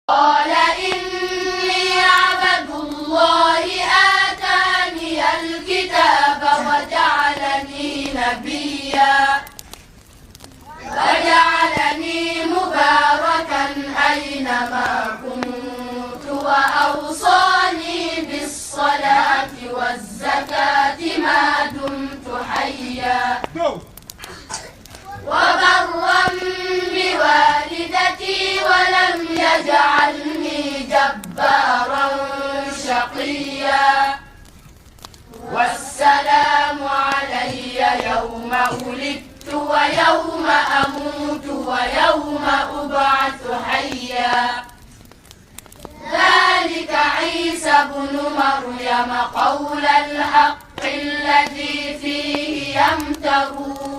قال إني عبد الله آتاني الكتاب وجعلني نبيا وجعلني مباركا أينما كنت وأوصاني بالصلاة والزكاة ما دمت حيا وبرا بوالدتي ولم يجعلني جبارا شقيا والسلام علي يوم ولدت ويوم أموت ويوم أبعث حيا ذلك عيسى بن مريم قول الحق الذي فيه يمترون